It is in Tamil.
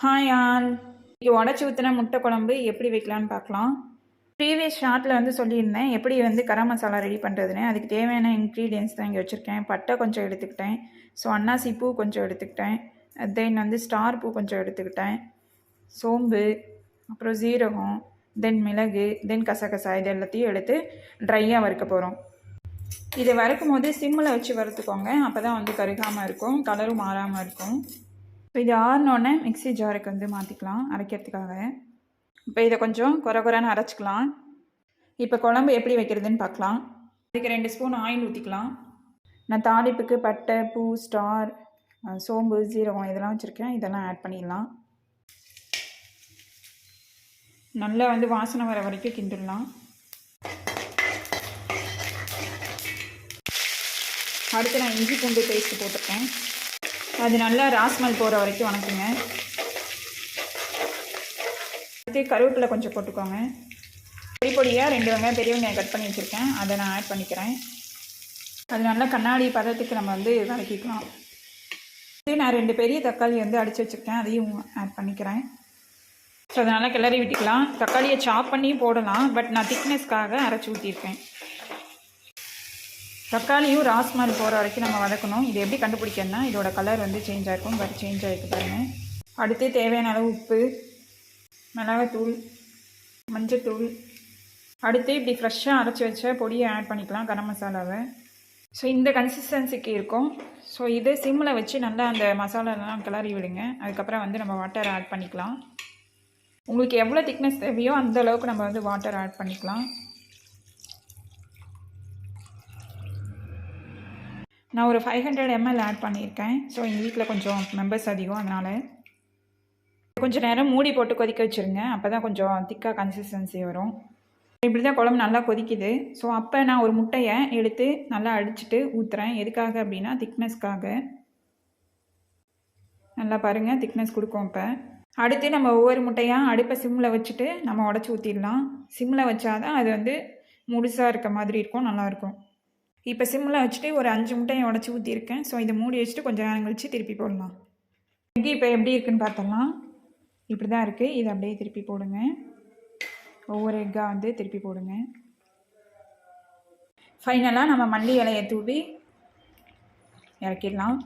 Hi all. இது உடச்சி ஊற்றின முட்டை குழம்பு எப்படி வைக்கலான்னு பார்க்கலாம். ப்ரீவியஸ் ஷார்ட்டில் சொல்லியிருந்தேன் எப்படி கரம் மசாலா ரெடி பண்ணுறதுன்னு. அதுக்கு தேவையான இன்க்ரீடியன்ஸ் தான் இங்கே வச்சுருக்கேன். பட்டை கொஞ்சம் எடுத்துக்கிட்டேன், ஸோ அன்னாசி பூ கொஞ்சம் எடுத்துக்கிட்டேன், தென் ஸ்டார் பூ கொஞ்சம் எடுத்துக்கிட்டேன், சோம்பு, அப்புறம் ஜீரகம், தென் மிளகு, தென் கசகசா, இது எல்லாத்தையும் எடுத்து ட்ரையாக வறுக்க போகிறோம். இதை வறுக்கும் போது சிம்மில் வச்சு வறுத்துக்கோங்க, அப்போ தான் கருகாமல் இருக்கும், கலரும் மாறாமல் இருக்கும். இப்போ இது ஆறினோடனே மிக்ஸி ஜாருக்கு மாற்றிக்கலாம் அரைக்கிறதுக்காக. இப்போ இதை கொஞ்சம் குறைன்னு அரைச்சிக்கலாம். இப்போ குழம்பு எப்படி வைக்கிறதுன்னு பார்க்கலாம். அதுக்கு 2 ஸ்பூன் ஆயில் ஊற்றிக்கலாம். நான் தாளிப்புக்கு பட்டை, பூ, ஸ்டார், சோம்பு, ஜீரகம் இதெல்லாம் வச்சுருக்கேன். இதெல்லாம் ஆட் பண்ணிடலாம். நல்லா வாசனை வர வரைக்கும் கிண்டிடலாம். அடுத்து நான் இஞ்சி பூண்டு பேஸ்ட்டு போட்டிருக்கேன். அது நல்லா ராஸ்மல் போகிற வரைக்கும் வணக்குங்க. அடுத்து கருவேப்பிலை கொஞ்சம் போட்டுக்கோங்க. பொடியாக 2 வெங்காயம் பெரிய வெங்காயம் கட் பண்ணி வச்சுருக்கேன், அதை நான் ஆட் பண்ணிக்கிறேன். அது நல்லா கண்ணாடி பதத்துக்கு நம்ம வதக்கிக்கலாம். நான் 2 பெரிய தக்காளி அடித்து வச்சுருக்கேன், அதையும் ஆட் பண்ணிக்கிறேன். ஸோ அதை நல்லா கிளறி விட்டுக்கலாம். தக்காளியை சாப் பண்ணி போடலாம், பட் நான் திக்னஸ்க்காக அரைச்சி ஊற்றிருக்கேன். தக்காளியும் ராஸ்மல் போகிற வரைக்கும் நம்ம வதக்கணும். இது எப்படி கண்டுபிடிக்கணும்னா இதோட கலர் சேஞ்ச் ஆகிருக்கும். பட் சேஞ்ச் ஆகிருக்கு பாருங்கள். அடுத்து தேவையான அளவு உப்பு, மிளகாத்தூள், மஞ்சத்தூள், அடுத்து இப்படி ஃப்ரெஷ்ஷாக அரைச்சி வச்ச பொடியை ஆட் பண்ணிக்கலாம், கரம் மசாலாவை. ஸோ இந்த கன்சிஸ்டன்சிக்கு இருக்கும். ஸோ இது சிம்மில் வச்சு நல்லா அந்த மசாலாலாம் கிளறி விடுங்க. அதுக்கப்புறம் நம்ம வாட்டர் ஆட் பண்ணிக்கலாம். உங்களுக்கு எவ்வளோ திக்னஸ் தேவையோ அந்த அளவுக்கு நம்ம வாட்டர் ஆட் பண்ணிக்கலாம். நான் ஒரு 500 ml ஆட் பண்ணியிருக்கேன். ஸோ எங்கள் வீட்டில் கொஞ்சம் மெம்பர்ஸ் அதிகம், அதனால் கொஞ்சம் நேரம் மூடி போட்டு கொதிக்க வச்சுருங்க. அப்போ தான் கொஞ்சம் திக்காக கன்சிஸ்டன்சி வரும். இப்படி தான் குழம்பு நல்லா கொதிக்குது. ஸோ அப்போ நான் ஒரு முட்டையை எடுத்து நல்லா அடிச்சுட்டு ஊற்றுறேன். எதுக்காக அப்படின்னா திக்னஸ்க்காக. நல்லா பாருங்கள், திக்னஸ் கொடுக்கும். இப்போ அடுத்து நம்ம ஒவ்வொரு முட்டையாக அடுப்பை சிம்மில் வச்சுட்டு நம்ம உடச்சி ஊற்றிடலாம். சிம்மில் வச்சாதான் அது முழுசாக இருக்க மாதிரி இருக்கும், நல்லாயிருக்கும். இப்போ சிம்மில் வச்சுட்டு ஒரு 5 முட்டையை உடச்சி ஊற்றிருக்கேன். ஸோ இதை மூடி வச்சுட்டு கொஞ்சம் நேரம் கழித்து திருப்பி போடலாம். இப்போ எப்படி இருக்குன்னு பார்த்தலாம். இப்படி தான் இருக்குது. இதை அப்படியே திருப்பி போடுங்க. ஒவ்வொரு எக்காக திருப்பி போடுங்க. ஃபைனலாக நம்ம மல்லி இலையை தூவி இறக்கிடலாம்.